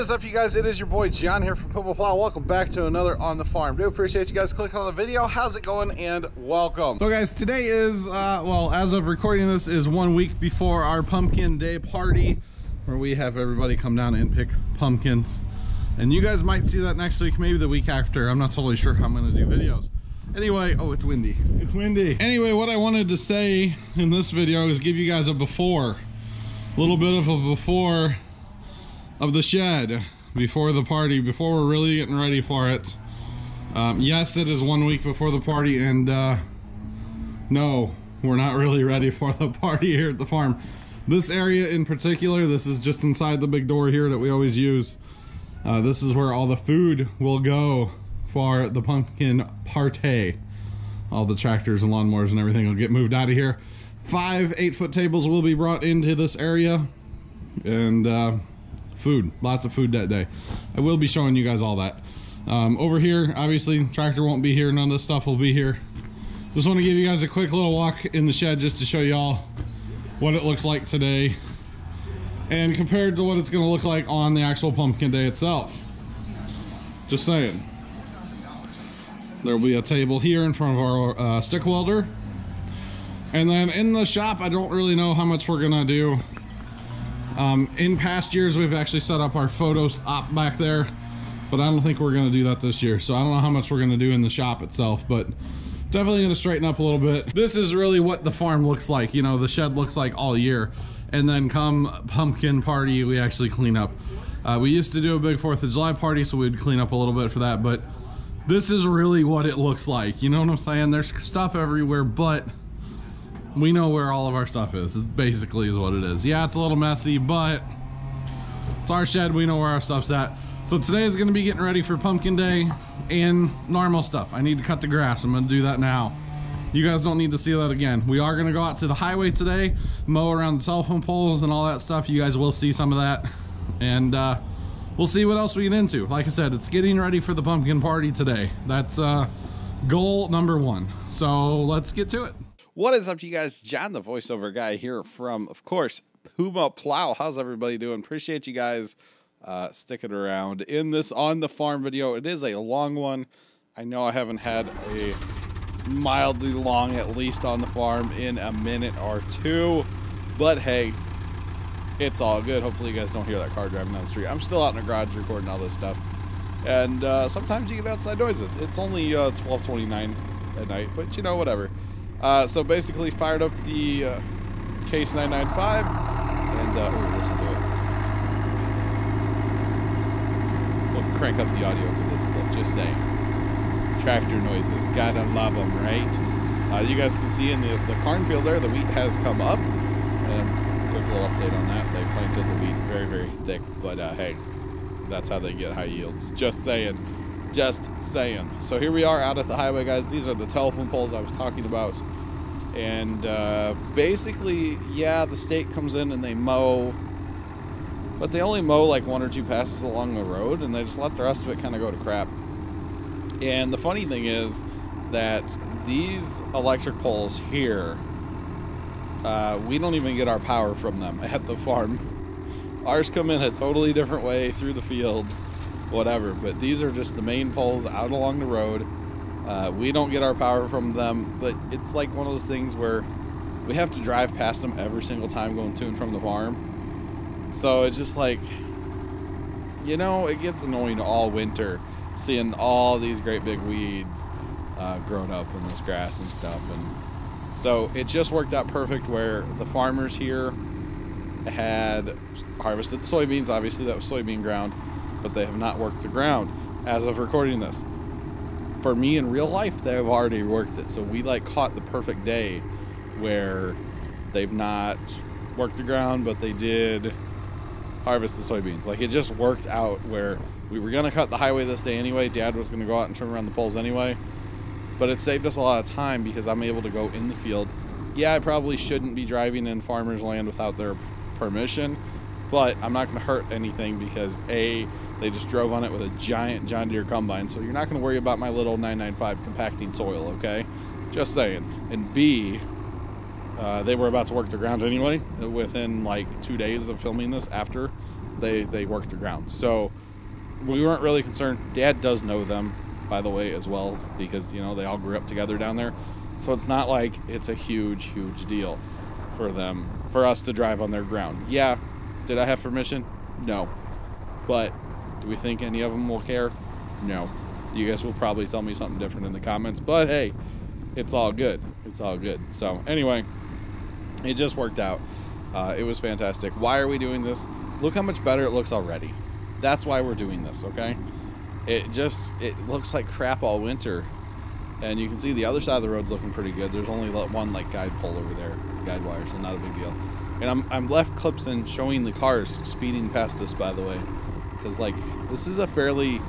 is up, you guys? It is your boy John here from Pumaplow. Welcome back to another On the Farm. Do appreciate you guys clicking on the video. How's it going? And welcome. So guys, today is, well, as of recording this, is 1 week before our pumpkin day party, where we have everybody come down and pick pumpkins. And you guys might see that next week, maybe the week after. I'm not totally sure how I'm going to do videos. Anyway, oh, it's windy. It's windy. Anyway, what I wanted to say in this video is give you guys a before. A little bit of a before of the shed, before the party, before we're really getting ready for it. Yes, it is 1 week before the party, and no, we're not really ready for the party here at the farm. This area in particular, this is just inside the big door here that we always use. This is where all the food will go for the pumpkin party. All the tractors and lawnmowers and everything will get moved out of here. 5 8-foot tables will be brought into this area, and food, lots of food that day. I will be showing you guys all that. Over here, obviously, tractor won't be here. None of this stuff will be here. Just want to give you guys a quick little walk in the shed just to show you all what it looks like today, and compared to what it's going to look like on the actual pumpkin day itself. Just saying. There'll be a table here in front of our stick welder. And then in the shop, I don't really know how much we're going to do. In past years, we've actually set up our photo op back there, but I don't think we're going to do that this year. So I don't know how much we're going to do in the shop itself, but definitely going to straighten up a little bit. This is really what the farm looks like, you know, the shed looks like all year. And then come pumpkin party, we actually clean up. We used to do a big 4th of July party, so we'd clean up a little bit for that, but this is really what it looks like. You know what I'm saying? There's stuff everywhere, but we know where all of our stuff is. It basically is what it is. Yeah, it's a little messy, but it's our shed. We know where our stuff's at. So today is going to be getting ready for pumpkin day and normal stuff. I need to cut the grass. I'm going to do that now. You guys don't need to see that again. We are going to go out to the highway today, mow around the telephone poles and all that stuff. You guys will see some of that, and we'll see what else we get into. Like I said, it's getting ready for the pumpkin party today. That's goal number 1. So let's get to it. What is up, you guys? John, the voiceover guy here from, of course, Pumaplow. How's everybody doing? Appreciate you guys sticking around in this On the Farm video. It is a long one. I know I haven't had a mildly long, at least on the farm, in a minute or two, but hey, it's all good. Hopefully you guys don't hear that car driving down the street. I'm still out in the garage recording all this stuff, and sometimes you get outside noises. It's only 12:29 at night, but you know, whatever. So basically fired up the Case 995, and listen to it. We'll crank up the audio for this clip, just saying. Tractor noises, gotta love them, right? You guys can see in the cornfield there, the wheat has come up, and quick little update on that. They planted the wheat very, very thick, but hey, that's how they get high yields. Just saying. Just saying. So here we are out at the highway, guys. These are the telephone poles I was talking about. And basically, yeah, the state comes in and they mow, but they only mow like 1 or 2 passes along the road, and they just let the rest of it kind of go to crap. And the funny thing is that these electric poles here, we don't even get our power from them at the farm. Ours come in a totally different way through the fields, whatever, but these are just the main poles out along the road. We don't get our power from them, but it's like one of those things where we have to drive past them every single time going to and from the farm. So it's just like, you know, it gets annoying all winter seeing all these great big weeds grown up in this grass and stuff. And so it just worked out perfect where the farmers here had harvested the soybeans. Obviously that was soybean ground, but they have not worked the ground as of recording this. For me in real life, they've already worked it. So we like caught the perfect day where they've not worked the ground, but they did harvest the soybeans. Like, it just worked out where we were gonna cut the highway this day anyway. Dad was gonna go out and turn around the poles anyway, but it saved us a lot of time because I'm able to go in the field. Yeah, I probably shouldn't be driving in farmers' land without their permission, but I'm not going to hurt anything because A, they just drove on it with a giant John Deere combine, so you're not going to worry about my little 995 compacting soil, okay? Just saying. And B, they were about to work the ground anyway within like 2 days of filming this after they work the ground. So we weren't really concerned. Dad does know them, by the way, as well, because, you know, they all grew up together down there. So it's not like it's a huge deal for us to drive on their ground. Yeah, did I have permission? No. But do we think any of them will care? No. You guys will probably tell me something different in the comments, but hey, it's all good. It's all good. So anyway, it just worked out. It was fantastic. Why are we doing this? Look how much better it looks already. That's why we're doing this, okay? It looks like crap all winter. And you can see the other side of the road's looking pretty good. There's only one like guide pole over there, guide wire, so not a big deal. And I'm left clips in showing the cars speeding past us, by the way, because like this is a fairly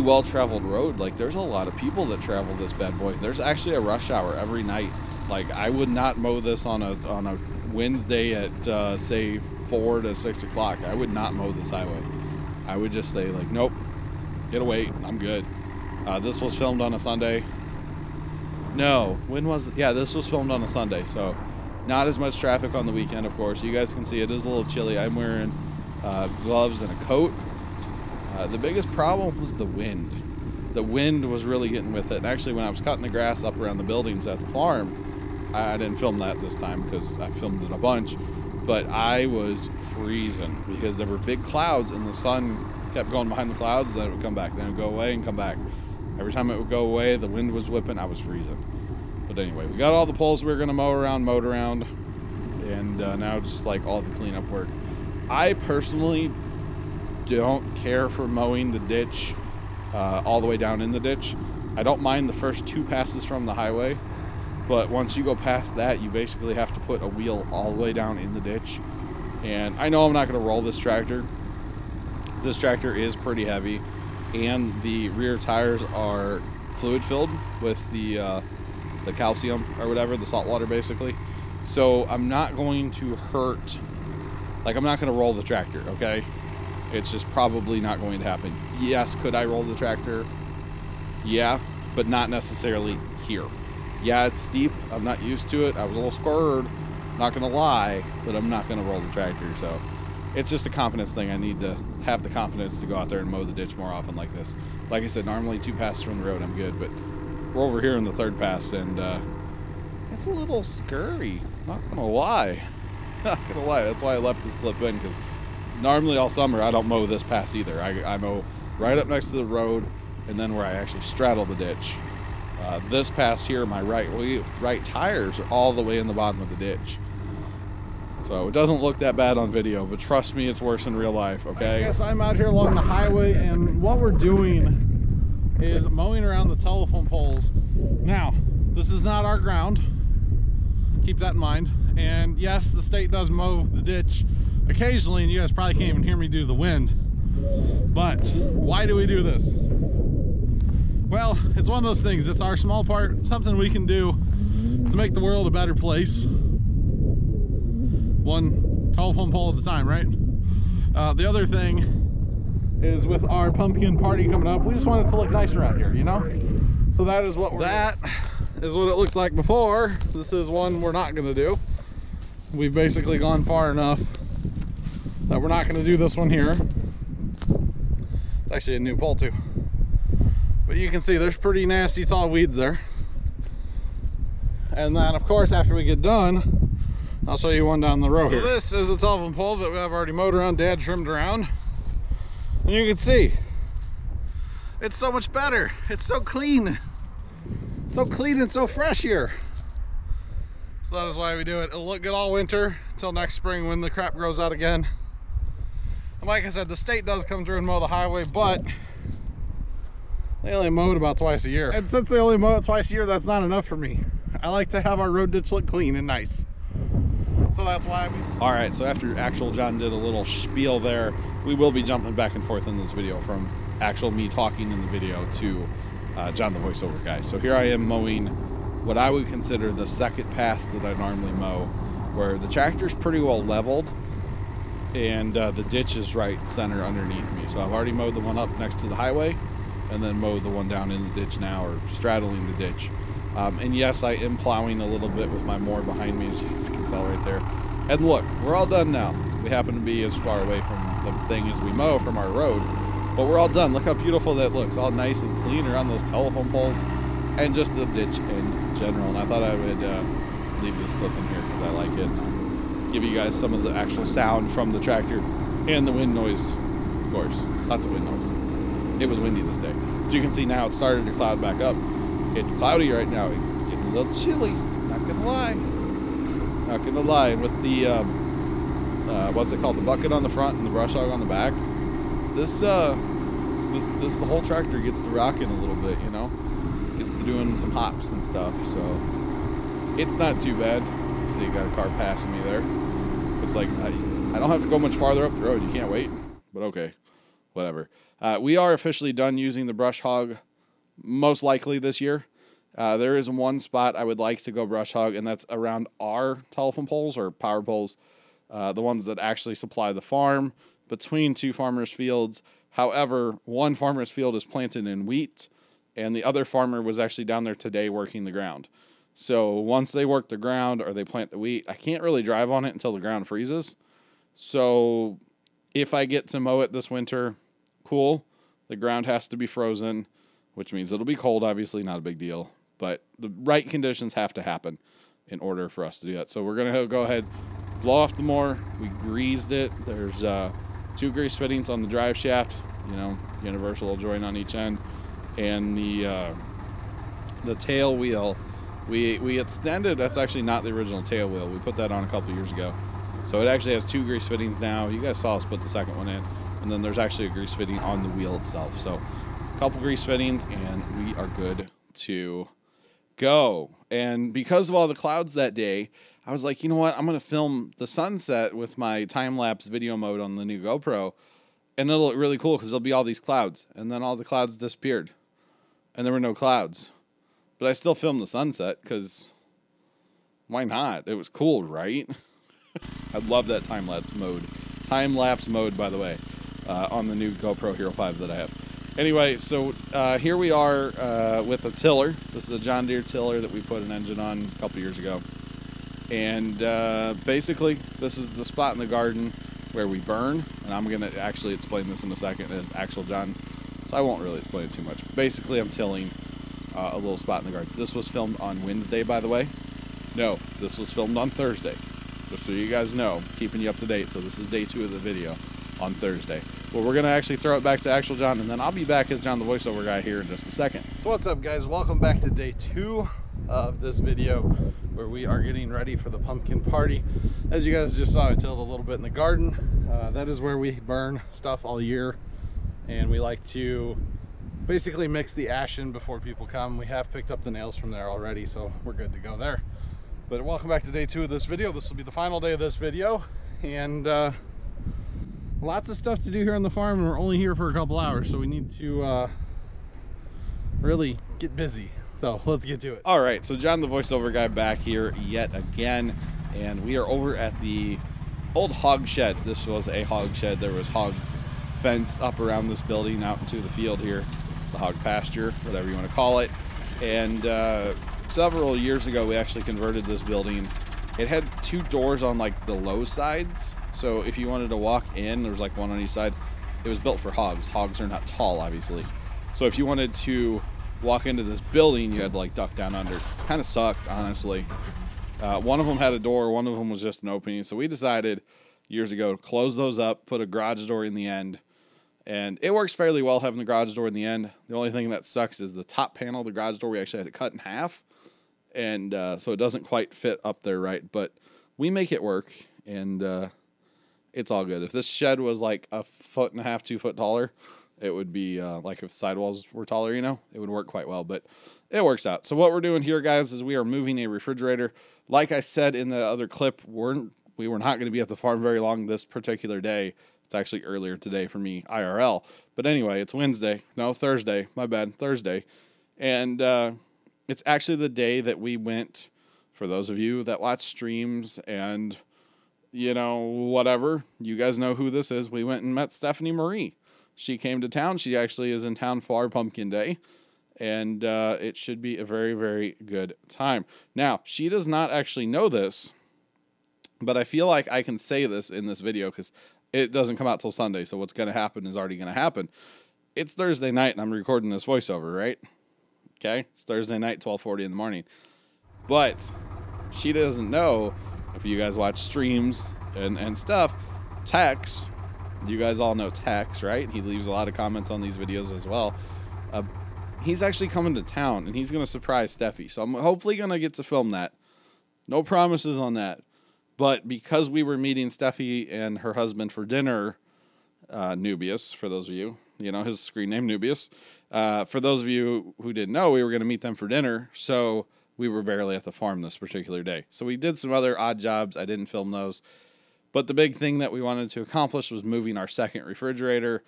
well-traveled road. Like there's a lot of people that travel this bad boy. There's actually a rush hour every night. Like I would not mow this on a Wednesday at say 4 to 6 o'clock. I would not mow this highway. I would just say like, nope, get away, I'm good. This was filmed on a Sunday. No, when was it? Yeah, this was filmed on a Sunday, so not as much traffic on the weekend, of course. You guys can see it is a little chilly. I'm wearing gloves and a coat. The biggest problem was the wind. The wind was really getting with it. And actually, when I was cutting the grass up around the buildings at the farm, I didn't film that this time because I filmed it a bunch, but I was freezing because there were big clouds and the sun kept going behind the clouds, then it would come back, then it would go away and come back. Every time it would go away, the wind was whipping, I was freezing. But anyway, we got all the poles we were gonna mowed around, and now just like all the cleanup work. I personally don't care for mowing the ditch all the way down in the ditch. I don't mind the first 2 passes from the highway, but once you go past that, you basically have to put a wheel all the way down in the ditch. And I know I'm not gonna roll this tractor. This tractor is pretty heavy, and the rear tires are fluid filled with the calcium or whatever, the salt water basically. So I'm not going to hurt, like I'm not going to roll the tractor, okay? It's just probably not going to happen. Yes, could I roll the tractor? Yeah, but not necessarily here. Yeah, it's steep. I'm not used to it. I was a little scared, not going to lie, but I'm not going to roll the tractor. So it's just a confidence thing. I need to have the confidence to go out there and mow the ditch more often like this. Like I said, normally 2 passes from the road, I'm good, but we're over here in the 3rd pass, and it's a little scary. Not gonna lie. Not gonna lie. That's why I left this clip in, because normally all summer I don't mow this pass either. I mow right up next to the road, and then where I actually straddle the ditch. This pass here, my right tires are all the way in the bottom of the ditch. So it doesn't look that bad on video, but trust me, it's worse in real life, okay? Yes, I'm out here along the highway, and what we're doing is mowing around the telephone poles. Now, this is not our ground. Keep that in mind. And yes, the state does mow the ditch occasionally, and you guys probably can't even hear me do the wind. But why do we do this? Well, it's one of those things. It's our small part, something we can do to make the world a better place. One telephone pole at a time, right? The other thing is with our pumpkin party coming up, we just want it to look nice around here, you know? So that is what that is what it looked like before. This is one we're not gonna do. We've basically gone far enough that we're not gonna do this one here. It's actually a new pole too. But you can see there's pretty nasty tall weeds there. And then of course after we get done, I'll show you one down the road here. So this is a telephone pole that I've already mowed around, Dad trimmed around. And you can see, it's so much better. It's so clean. So clean and so fresh here. So that is why we do it. It'll look good all winter until next spring when the crap grows out again. And like I said, the state does come through and mow the highway, but they only mow it about twice a year. And since they only mow it twice a year, that's not enough for me. I like to have our road ditch look clean and nice. So that's why all right, so after actual John did a little spiel there, we will be jumping back and forth in this video from actual me talking in the video to John the voiceover guy. So here I am mowing what I would consider the 2nd pass that I normally mow, where the tractor's pretty well leveled and the ditch is right center underneath me. So I've already mowed the one up next to the highway and then mowed the one down in the ditch now, or straddling the ditch. And yes, I am plowing a little bit with my mower behind me, as you can tell right there. And look, we're all done now. We happen to be as far away from the thing as we mow from our road, but we're all done. Look how beautiful that looks, all nice and clean around those telephone poles and just the ditch in general. And I thought I would leave this clip in here because I like it. And I'll give you guys some of the actual sound from the tractor and the wind noise, of course. Lots of wind noise. It was windy this day. As you can see now, it's started to cloud back up. It's cloudy right now. It's getting a little chilly, not gonna lie. Not gonna lie, with the what's it called, the bucket on the front and the brush hog on the back, the whole tractor gets to rocking a little bit, you know, gets to doing some hops and stuff. So it's not too bad. You see, you got a car passing me there. It's like I don't have to go much farther up the road. You can't wait, but okay, whatever. We are officially done using the brush hog, most likely this year. There is one spot I would like to go brush hog, and that's around our telephone poles or power poles, the ones that actually supply the farm between two farmers' fields. However, one farmer's field is planted in wheat, and the other farmer was actually down there today working the ground. So once they work the ground or they plant the wheat, I can't really drive on it until the ground freezes. So if I get to mow it this winter, cool. The ground has to be frozen, which means it'll be cold, obviously, not a big deal. But the right conditions have to happen in order for us to do that. So we're going to go ahead, blow off the mower. We greased it. There's 2 grease fittings on the drive shaft, you know, universal joint on each end. And the tail wheel, we extended. That's actually not the original tail wheel. We put that on a couple years ago. So it actually has 2 grease fittings now. You guys saw us put the second one in. And then there's actually a grease fitting on the wheel itself. So a couple grease fittings, and we are good to go. And because of all the clouds that day, I was like, you know what? I'm going to film the sunset with my time-lapse video mode on the new GoPro. And it'll look really cool because there'll be all these clouds. And then all the clouds disappeared. And there were no clouds. But I still filmed the sunset because why not? It was cool, right? I love that time-lapse mode. Time-lapse mode, by the way, on the new GoPro Hero 5 that I have. Anyway, so here we are with a tiller. This is a John Deere tiller that we put an engine on a couple years ago. And basically, this is the spot in the garden where we burn. And I'm going to actually explain this in a second as actual John, so I won't really explain it too much. Basically, I'm tilling a little spot in the garden. This was filmed on Wednesday, by the way. No, this was filmed on Thursday. Just so you guys know, keeping you up to date. So this is day 2 of the video on Thursday. Well, we're going to actually throw it back to actual John, and then I'll be back as John the voiceover guy here in just a second. So what's up, guys? Welcome back to day 2 of this video where we are getting ready for the pumpkin party. As you guys just saw, I tilled a little bit in the garden. That is where we burn stuff all year, and we like to basically mix the ash in before people come. We have picked up the nails from there already, so we're good to go there. But welcome back to day 2 of this video. This will be the final day of this video, and lots of stuff to do here on the farm, and we're only here for a couple hours, so we need to really get busy. So let's get to it. All right, so John the voiceover guy back here yet again, and we are over at the old hog shed. This was a hog shed. There was hog fence up around this building out into the field here, the hog pasture, whatever you want to call it. And several years ago, we actually converted this building. It had 2 doors on like the low sides, so if you wanted to walk in, there was like one on each side. It was built for hogs. Hogs are not tall, obviously. So if you wanted to walk into this building, you had to like duck down under. Kind of sucked, honestly. One of them had a door, one of them was just an opening. So we decided years ago to close those up, put a garage door in the end. And it works fairly well having the garage door in the end. The only thing that sucks is the top panel of the garage door we actually had to cut in half. And so it doesn't quite fit up there right. But we make it work, and it's all good. If this shed was like 1.5 feet, 2 foot taller, it would be like if the sidewalls were taller, you know, it would work quite well. But it works out. So what we're doing here, guys, is we are moving a refrigerator. Like I said in the other clip, we were not going to be at the farm very long this particular day. It's actually earlier today for me, IRL. But anyway, it's Wednesday. No, Thursday. My bad. Thursday. And it's actually the day that we went, for those of you that watch streams and, you know, whatever, you guys know who this is. We went and met Stephanie Marie. She came to town. She actually is in town for Pumpkin Day. And it should be a very, very good time. Now, she does not actually know this, But I feel like I can say this in this video because it doesn't come out till Sunday. So what's going to happen is already going to happen. It's Thursday night and I'm recording this voiceover, right? Okay. It's Thursday night, 12:40 in the morning. But she doesn't know, if you guys watch streams and stuff, Tex, you guys all know Tex, right? He leaves a lot of comments on these videos as well. He's actually coming to town and he's going to surprise Steffi. So I'm hopefully going to get to film that. No promises on that. But because we were meeting Steffi and her husband for dinner, Nubius, for those of you, you know, his screen name Nubius. For those of you who didn't know, we were going to meet them for dinner. So we were barely at the farm this particular day. So we did some other odd jobs. I didn't film those. But the big thing that we wanted to accomplish was moving our second refrigerator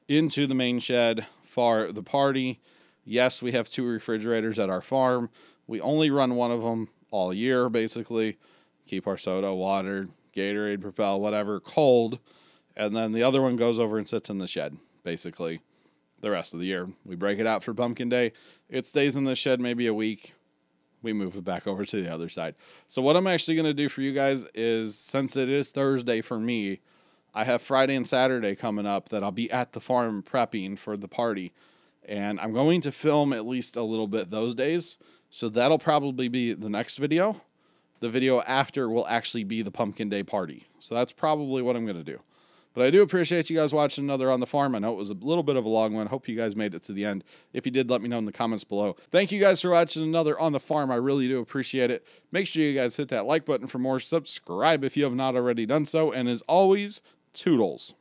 into the main shed for the party. Yes, we have 2 refrigerators at our farm. We only run one of them all year, basically. Keep our soda, water, Gatorade, Propel, whatever, cold. And then the other one goes over and sits in the shed, basically, the rest of the year. We break it out for Pumpkin Day. It stays in the shed maybe a week. We move it back over to the other side. So what I'm actually going to do for you guys is, since it is Thursday for me, I have Friday and Saturday coming up that I'll be at the farm prepping for the party. And I'm going to film at least a little bit those days. So that'll probably be the next video. The video after will actually be the Pumpkin Day party. So that's probably what I'm going to do. But I do appreciate you guys watching another On the Farm. I know it was a little bit of a long one. Hope you guys made it to the end. If you did, let me know in the comments below. Thank you guys for watching another On the Farm. I really do appreciate it. Make sure you guys hit that like button for more. Subscribe if you have not already done so. And as always, toodles.